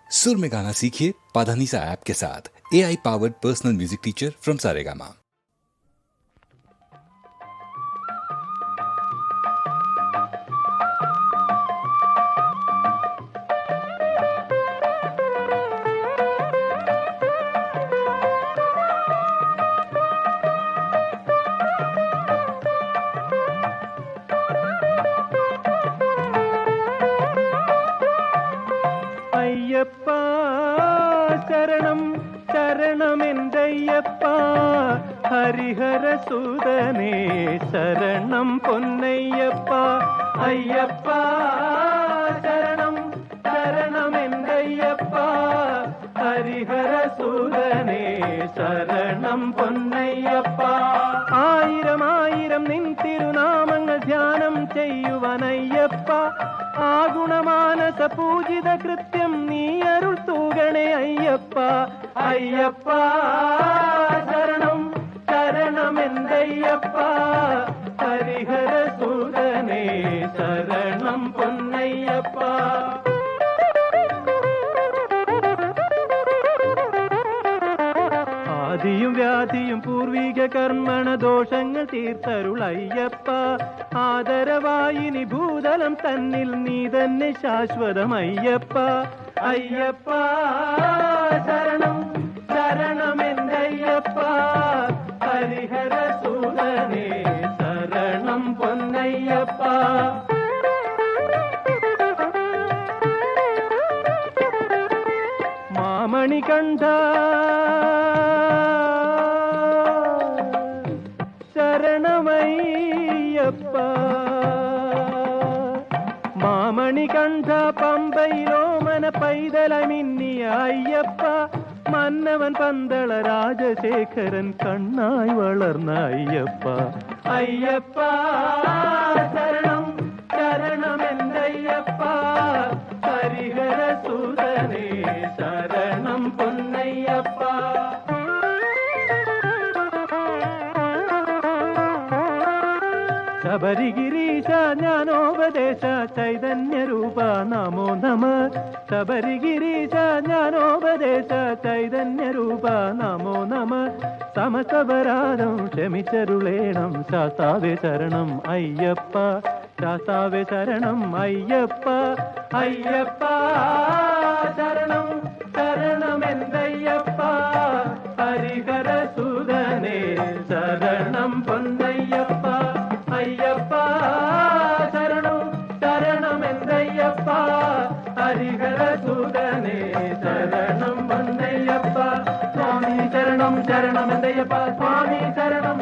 सुर में गाना सीखिए पाधानीसा ऐप के साथ। AI powered personal music teacher from Saregama. Ayyappa சரணம் சரணமெந்தையப்பா ஹரிஹர சூதனே சரணம் பொன்னையப்பா ஐயப்பா சரணம் சரணமெந்தையப்பா ஹரிஹர சூதனே சரணம் பொன்னையப்பா ആയിരം ആയിരം നിൻ തിരുനാമങ്ങൾ ധ്യാനം ചെയ്യുവനയ്യപ്പ ആഗുണമാനസ പൂജിത കൃത്യം നീ അരുൾ തൂകണേ അയ്യപ്പ അയ്യപ്പ ശരണം ശരണമെന്തയ്യപ്പ ഹരിഹര സൂദനേ ശരണം പൊന്നയ്യപ്പ ആദിയും വ്യാധിയും പൂർവിക കർമ്മണ ദോഷങ്ങൾ തീർത്തരുളയ്യപ്പ ആദരവായിനി ഭൂതലം തന്നിൽ നീ തന്നെ ശാശ്വതമയ്യപ്പ അയ്യപ്പ ശരണം ശരണമെന്തയ്യപ്പ ഹരിഹര സൂദനേ ശരണം പൊന്നയ്യപ്പ മാമണികണ്ഠ ശരണമയ്യപ്പ മാമണികണ്ഠ പമ്പയിലോമന പൈതലമിന്നിയ അയ്യപ്പ മന്നവൻ പന്തള രാജശേഖരൻ കണ്ണായി വളർന്ന അയ്യപ്പ അയ്യപ്പ ശരണം ശരണമെന്തയ്യപ്പ ഹരിഹര സൂദനേ ശരണം പൊന്നയ്യപ്പ ശബരിഗിരീശ ജ്ഞാനോപദേശ ചൈതന്യരൂപ നമോ നമ ശബരിഗിരീശ ജ്ഞാനോപദേശ ചൈതന്യരൂപ നമോ നമ സമസ്തപരാധം ക്ഷമിച്ചരുളേണം ശാസ്താവേ ശരണം അയ്യപ്പ ശാസ്താവേ ശരണം അയ്യപ്പ അയ്യപ്പ ശരണം ശരണമെന്തയ്യപ്പ ഹരിഹര സൂദനേ ശരണം പൊന്നയ്യപ്പ അയ്യപ്പ ശരണം ശരണമെന്തയ്യപ്പ ഹരിഹര സൂദനേ ശരണം പൊന്നയ്യപ്പ സ്വാമി ശരണം ശരണമെന്തയ്യപ്പ സ്വാമി ശരണം